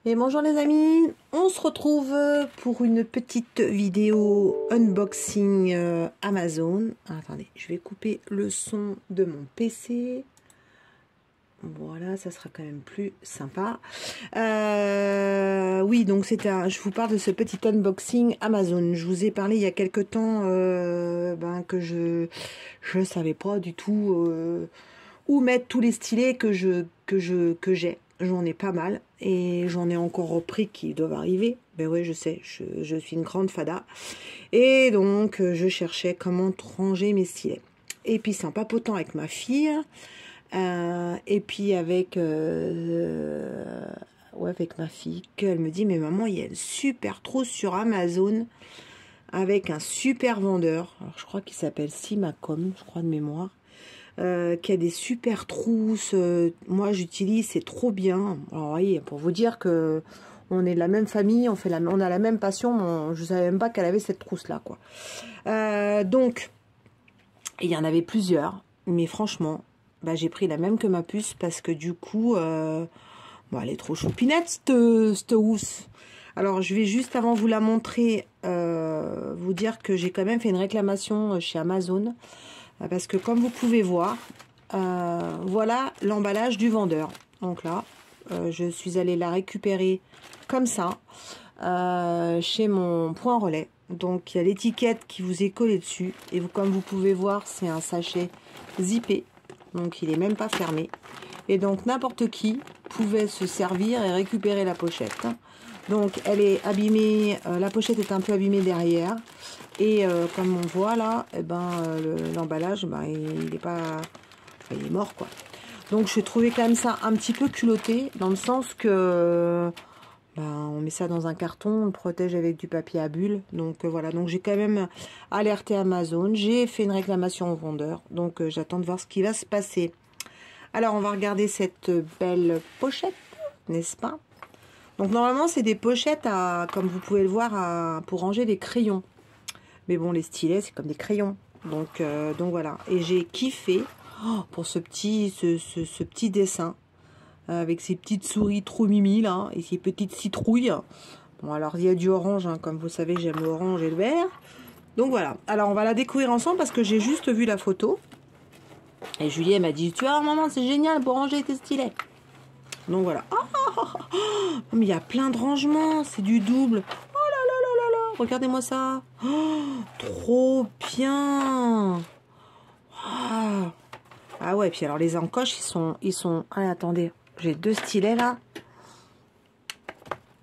Et bonjour les amis, on se retrouve pour une petite vidéo unboxing Amazon. Attendez, je vais couper le son de mon PC. Voilà, ça sera quand même plus sympa. Oui, donc je vous parle de ce petit unboxing Amazon. Je vous ai parlé il y a quelques temps que je savais pas du tout où mettre tous les stylets que j'ai. J'en ai pas mal et j'en ai encore repris qui doivent arriver. Ben oui, je sais, je suis une grande fada. Et donc, je cherchais comment ranger mes stylets. Et puis, c'est en papotant avec ma fille. Et puis, avec ma fille, qu'elle me dit, mais maman, il y a une super trousse sur Amazon avec un super vendeur. Alors, je crois qu'il s'appelle Simacom, je crois de mémoire. Qui a des super trousses. Moi j'utilise, c'est trop bien. Alors voyez, pour vous dire que on est de la même famille, on a la même passion. Je savais même pas qu'elle avait cette trousse là, quoi. Donc il y en avait plusieurs, mais franchement, j'ai pris la même que ma puce parce que du coup, elle est trop choupinette cette housse. Alors je vais juste avant vous la montrer, vous dire que j'ai quand même fait une réclamation chez Amazon. Parce que comme vous pouvez voir, voilà l'emballage du vendeur. Donc là, je suis allée la récupérer comme ça chez mon point relais. Donc il y a l'étiquette qui vous est collée dessus. Et comme vous pouvez voir, c'est un sachet zippé. Donc il n'est même pas fermé. Et donc n'importe qui pouvait se servir et récupérer la pochette. Donc elle est abîmée, la pochette est un peu abîmée derrière. Et comme on voit là, l'emballage, il est mort quoi. Donc je trouvais quand même ça un petit peu culotté, dans le sens que on met ça dans un carton, on le protège avec du papier à bulles. Donc voilà, donc j'ai quand même alerté Amazon, j'ai fait une réclamation au vendeur. Donc j'attends de voir ce qui va se passer. Alors on va regarder cette belle pochette, n'est-ce pas? Donc normalement c'est des pochettes comme vous pouvez le voir, pour ranger des crayons. Mais bon, les stylets, c'est comme des crayons. Donc voilà. Et j'ai kiffé pour ce petit dessin. Avec ces petites souris trop mimi, là. Et ces petites citrouilles. Bon, alors, il y a du orange. Hein, comme vous savez, j'aime l'orange et le vert. Donc voilà. Alors, on va la découvrir ensemble parce que j'ai juste vu la photo. Et Julie, elle m'a dit, tu vois, maman, c'est génial pour ranger tes stylets. Donc voilà. Mais il y a plein de rangements. C'est du double. Regardez-moi ça. Trop bien. Ah ouais, puis alors les encoches, ils sont... Allez, attendez. J'ai deux stylets là.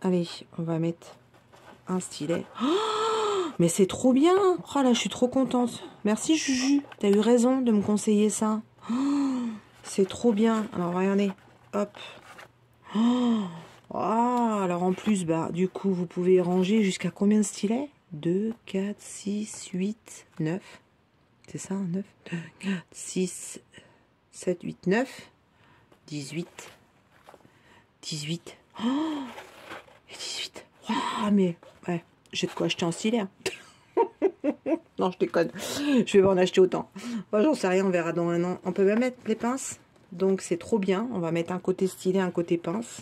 Allez, on va mettre un stylet. Mais c'est trop bien. Oh là, je suis trop contente. Merci Juju. T'as eu raison de me conseiller ça. C'est trop bien. Alors, regardez. Hop. Alors en plus, du coup, vous pouvez ranger jusqu'à combien de stylets? 2, 4, 6, 8, 9. C'est ça, 9? 2, 4, 6, 7, 8, 9. 18. 18. Et 18. Mais, ouais, j'ai de quoi acheter en stylet. Hein. Non, je déconne. Je vais pas en acheter autant. J'en sais rien, on verra dans un an. On peut même mettre les pinces. Donc, c'est trop bien. On va mettre un côté stylet, un côté pince.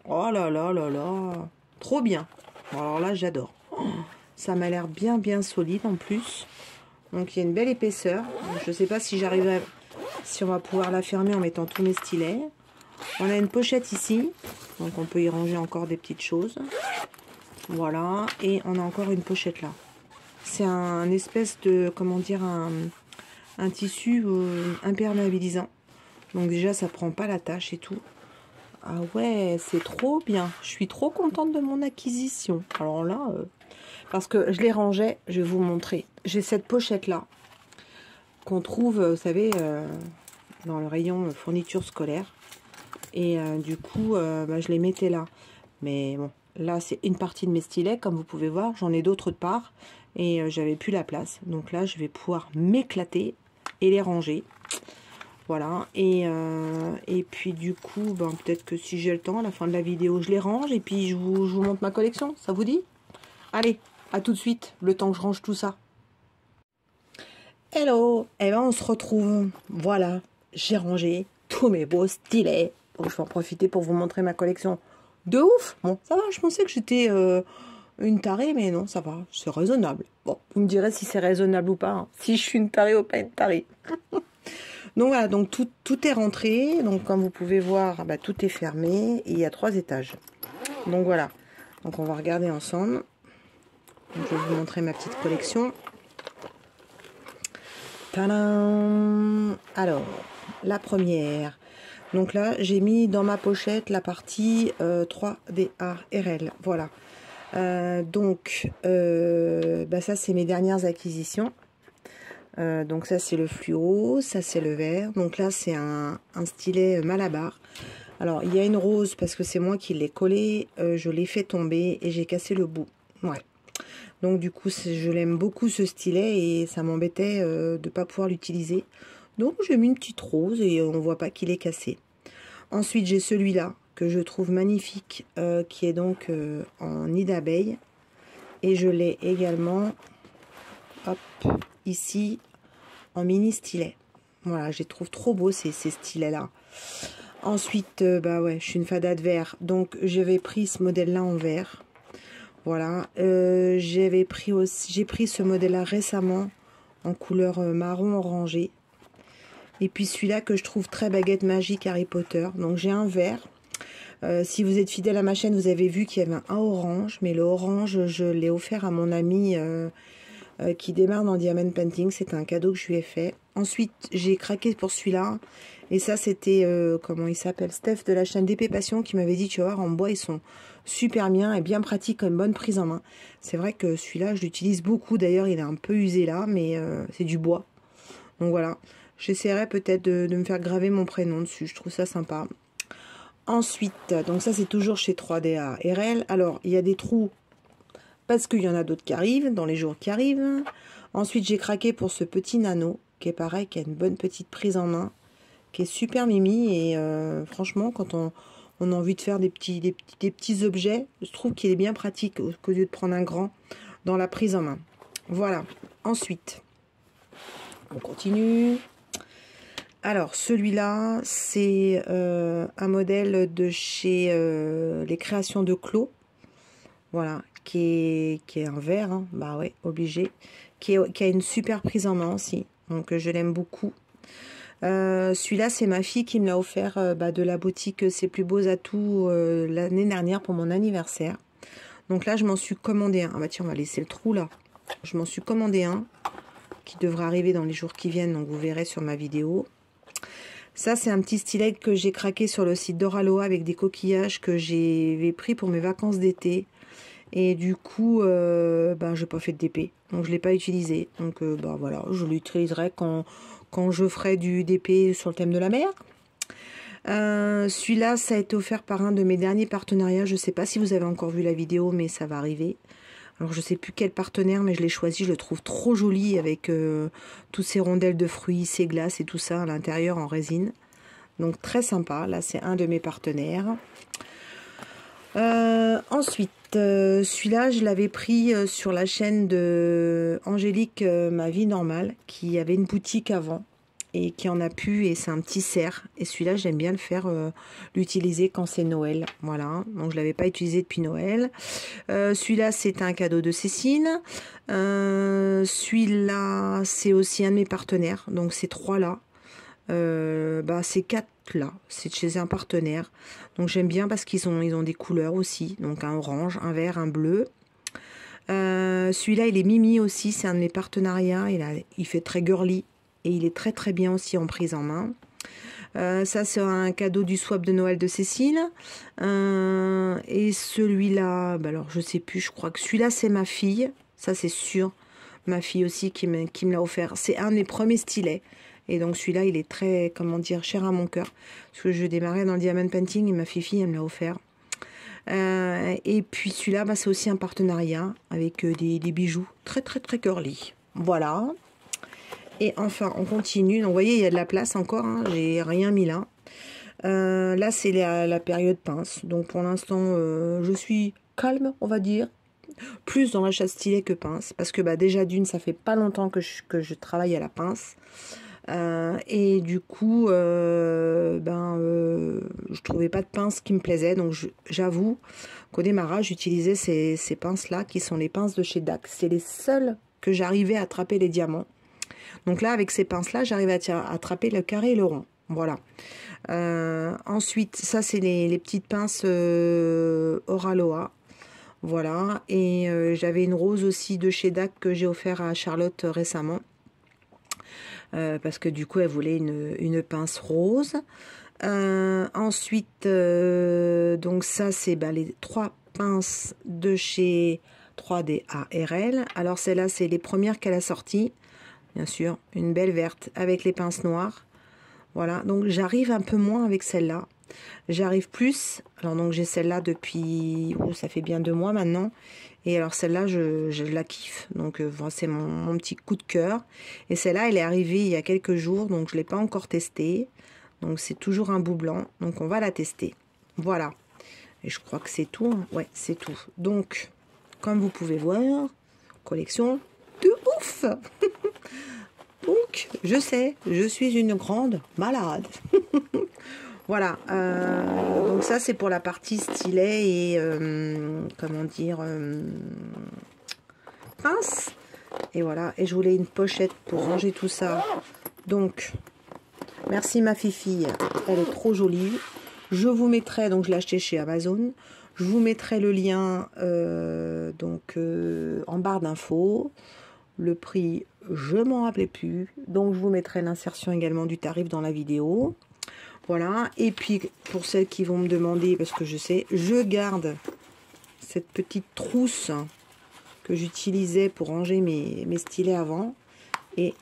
Oh là là là là. Trop bien. Alors là, j'adore. Ça m'a l'air bien bien solide en plus. Donc il y a une belle épaisseur. Je ne sais pas si j'arriverai, si on va pouvoir la fermer en mettant tous mes stylets. On a une pochette ici. Donc on peut y ranger encore des petites choses. Voilà. Et on a encore une pochette là. C'est un espèce de, comment dire, un tissu imperméabilisant. Donc déjà ça prend pas la tâche et tout. Ah ouais, c'est trop bien. Je suis trop contente de mon acquisition. Alors là, parce que je les rangeais, je vais vous montrer. J'ai cette pochette-là qu'on trouve, vous savez, dans le rayon fourniture scolaire. Et du coup, je les mettais là. Mais bon, là, c'est une partie de mes stylets, comme vous pouvez voir. J'en ai d'autres de part. Et j'avais plus la place. Donc là, je vais pouvoir m'éclater et les ranger. Voilà, et puis du coup, peut-être que si j'ai le temps, à la fin de la vidéo, je les range et puis je vous montre ma collection, ça vous dit? Allez, à tout de suite, le temps que je range tout ça. Hello, on se retrouve, voilà, j'ai rangé tous mes beaux stylets. Donc je vais en profiter pour vous montrer ma collection de ouf. Bon, ça va, je pensais que j'étais une tarée, mais non, ça va, c'est raisonnable. Bon, vous me direz si c'est raisonnable ou pas, hein. Si je suis une tarée ou pas une tarée. Donc voilà, donc tout est rentré. Donc comme vous pouvez voir, bah, tout est fermé et il y a 3 étages. Donc voilà, donc on va regarder ensemble. Donc, je vais vous montrer ma petite collection. Tadam! Alors, la première. Donc là, j'ai mis dans ma pochette la partie 3DA RL. Voilà. Donc, bah ça, c'est mes dernières acquisitions. Donc ça, c'est le fluo. Ça, c'est le vert. Donc là, c'est un stylet Malabar. Alors, il y a une rose parce que c'est moi qui l'ai collé. Je l'ai fait tomber et j'ai cassé le bout. Ouais. Donc du coup, je l'aime beaucoup ce stylet et ça m'embêtait de ne pas pouvoir l'utiliser. Donc j'ai mis une petite rose et on ne voit pas qu'il est cassé. Ensuite, j'ai celui-là que je trouve magnifique, qui est donc en nid d'abeille. Et je l'ai également, hop, ici, en mini stylet. Voilà, je les trouve trop beaux ces stylets-là. Ensuite, bah ouais, je suis une fada de vert. Donc j'avais pris ce modèle-là en vert. Voilà, j'ai pris ce modèle-là récemment en couleur marron orangé. Et puis celui-là que je trouve très baguette magique Harry Potter. Donc j'ai un vert. Si vous êtes fidèle à ma chaîne, vous avez vu qu'il y avait un orange. Mais le orange, je l'ai offert à mon ami qui démarre dans Diamond Painting. C'est un cadeau que je lui ai fait. Ensuite, j'ai craqué pour celui-là. Et ça, c'était, comment il s'appelle, Steph de la chaîne DP Passion qui m'avait dit, tu vois, en bois, ils sont super bien et bien pratiques, comme bonne prise en main. C'est vrai que celui-là, je l'utilise beaucoup. D'ailleurs, il est un peu usé là, mais c'est du bois. Donc voilà, j'essaierai peut-être de me faire graver mon prénom dessus. Je trouve ça sympa. Ensuite, donc ça, c'est toujours chez 3DA RL. Alors, il y a des trous parce qu'il y en a d'autres qui arrivent, dans les jours qui arrivent. Ensuite, j'ai craqué pour ce petit nano, qui est pareil, qui a une bonne petite prise en main, qui est super mimi. Et franchement, quand on a envie de faire des petits objets, je trouve qu'il est bien pratique au lieu de prendre un grand dans la prise en main. Voilà. Ensuite, on continue. Alors, celui-là, c'est un modèle de chez les créations de Clos. Voilà, qui est un vert, hein, bah ouais, obligé. Qui a une super prise en main aussi. Donc, je l'aime beaucoup. Celui-là, c'est ma fille qui me l'a offert de la boutique Ses Plus Beaux Atouts l'année dernière pour mon anniversaire. Donc là, je m'en suis commandé un. Ah bah tiens, on va laisser le trou là. Je m'en suis commandé un qui devrait arriver dans les jours qui viennent. Donc, vous verrez sur ma vidéo. Ça, c'est un petit stylet que j'ai craqué sur le site d'Oraloa avec des coquillages que j'avais pris pour mes vacances d'été. Et du coup, je n'ai pas fait de DP. Donc, je ne l'ai pas utilisé. Donc, voilà, je l'utiliserai quand je ferai du DP sur le thème de la mer. Celui-là, ça a été offert par un de mes derniers partenariats. Je ne sais pas si vous avez encore vu la vidéo, mais ça va arriver. Alors, je ne sais plus quel partenaire, mais je l'ai choisi. Je le trouve trop joli avec toutes ces rondelles de fruits, ces glaces et tout ça à l'intérieur en résine. Donc, très sympa. Là, c'est un de mes partenaires. Ensuite, celui-là, je l'avais pris sur la chaîne de Angélique Ma Vie Normale, qui avait une boutique avant et qui en a pu, et c'est un petit cerf. Et celui-là, j'aime bien le faire, l'utiliser quand c'est Noël. Voilà, donc je l'avais pas utilisé depuis Noël. Celui-là, c'est un cadeau de Cécile. Celui-là, c'est aussi un de mes partenaires. Donc, ces trois-là. Ces quatre là, c'est de chez un partenaire. Donc, j'aime bien parce qu'ils ont des couleurs aussi. Donc, un orange, un vert, un bleu. Celui-là, il est Mimi aussi. C'est un de mes partenariats. Il fait très girly. Et il est très très bien aussi en prise en main. Ça, c'est un cadeau du swap de Noël de Cécile. Et celui-là, alors je sais plus, je crois que celui-là, c'est ma fille. Ça, c'est sûr. Ma fille aussi qui me l'a offert. C'est un de mes premiers stylets. Et donc, celui-là, il est très, comment dire, cher à mon cœur. Parce que je démarrais dans le Diamond Painting et ma fille, elle me l'a offert. Et puis, celui-là, c'est aussi un partenariat avec des bijoux très très très girly. Voilà. Et enfin, on continue. Donc, vous voyez, il y a de la place encore. Hein. J'ai rien mis là. Là, c'est la période pince. Donc, pour l'instant, je suis calme, on va dire. Plus dans l'achat stylet que pince. Parce que déjà, d'une, ça fait pas longtemps que je travaille à la pince. Et du coup, je trouvais pas de pince qui me plaisait. Donc j'avoue qu'au démarrage, j'utilisais ces pinces-là, qui sont les pinces de chez DAC. C'est les seules que j'arrivais à attraper les diamants. Donc là, avec ces pinces-là, j'arrive à attraper le carré et le rond. Voilà. Ensuite, ça, c'est les petites pinces Oraloa. Voilà. Et j'avais une rose aussi de chez DAC que j'ai offert à Charlotte récemment. Parce que du coup, elle voulait une pince rose. Ensuite, donc ça, c'est les 3 pinces de chez 3D ARL. Alors, celle-là, c'est les premières qu'elle a sorties. Bien sûr, une belle verte avec les pinces noires. Voilà, donc j'arrive un peu moins avec celle-là. J'arrive plus. Alors donc j'ai celle-là depuis, ça fait bien 2 mois maintenant. Et alors celle-là, je la kiffe. Donc c'est mon petit coup de cœur. Et celle-là, elle est arrivée il y a quelques jours, donc je ne l'ai pas encore testée. Donc c'est toujours un bout blanc. Donc on va la tester. Voilà. Et je crois que c'est tout. Hein. Ouais, c'est tout. Donc, comme vous pouvez voir, collection de ouf. Donc, je sais, je suis une grande malade. Voilà. Donc ça, c'est pour la partie stylet et, comment dire, pince. Et voilà. Et je voulais une pochette pour ranger tout ça. Donc, merci ma fifille. Elle est trop jolie. Je vous mettrai, donc je l'ai acheté chez Amazon. Je vous mettrai le lien en barre d'infos. Le prix, je m'en rappelais plus. Donc, je vous mettrai l'insertion également du tarif dans la vidéo. Voilà. Et puis, pour celles qui vont me demander, parce que je sais, je garde cette petite trousse que j'utilisais pour ranger mes stylets avant. Et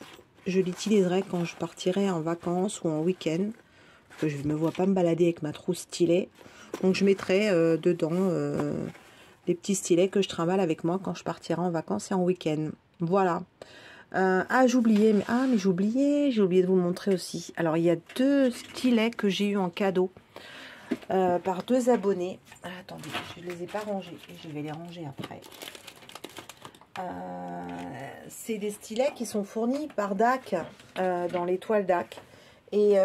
je l'utiliserai quand je partirai en vacances ou en week-end. Parce que je ne me vois pas me balader avec ma trousse stylet. Donc, je mettrai dedans les petits stylets que je trimballe avec moi quand je partirai en vacances et en week-end. Voilà. J'oubliais, mais j'ai oublié de vous montrer aussi. Alors, il y a 2 stylets que j'ai eu en cadeau par 2 abonnés. Attendez, je ne les ai pas rangés. Je vais les ranger après. C'est des stylets qui sont fournis par DAC, dans l'étoile DAC. Et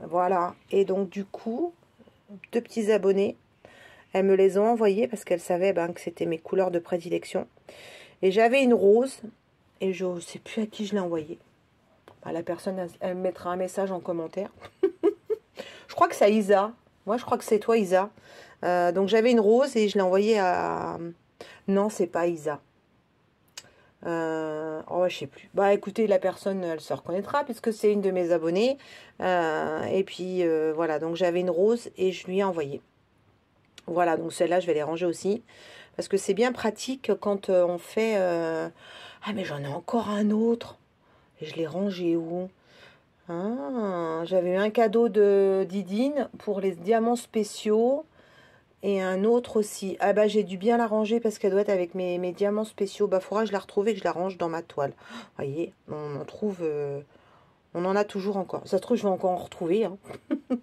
voilà. Et donc, du coup, 2 petits abonnés, elles me les ont envoyés parce qu'elles savaient que c'était mes couleurs de prédilection. Et j'avais une rose, et je ne sais plus à qui je l'ai envoyée. La personne, elle me mettra un message en commentaire. Je crois que c'est Isa. Moi, je crois que c'est toi, Isa. Donc, j'avais une rose et je l'ai envoyée à... Non, c'est pas Isa. Je sais plus. Écoutez, la personne, elle se reconnaîtra puisque c'est une de mes abonnées. Et puis, voilà. Donc, j'avais une rose et je lui ai envoyé. Voilà, donc celle-là, je vais les ranger aussi. Parce que c'est bien pratique quand on fait... Ah, mais j'en ai encore un autre. Et je l'ai rangé où? J'avais eu un cadeau de Didine pour les diamants spéciaux. Et un autre aussi. J'ai dû bien la ranger parce qu'elle doit être avec mes diamants spéciaux. Faudra que je la retrouve et que je la range dans ma toile. Vous voyez, on en trouve... on en a toujours encore. Ça se trouve, je vais encore en retrouver. Hein.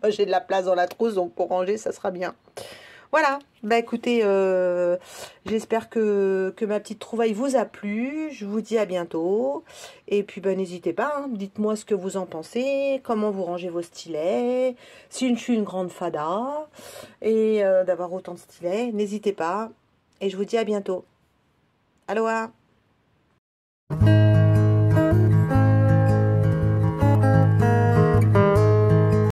J'ai de la place dans la trousse, donc pour ranger, ça sera bien. Voilà, écoutez, j'espère que ma petite trouvaille vous a plu. Je vous dis à bientôt. Et puis, n'hésitez pas, hein, dites-moi ce que vous en pensez, comment vous rangez vos stylets, si je suis une grande fada, et d'avoir autant de stylets. N'hésitez pas. Et je vous dis à bientôt. Aloha!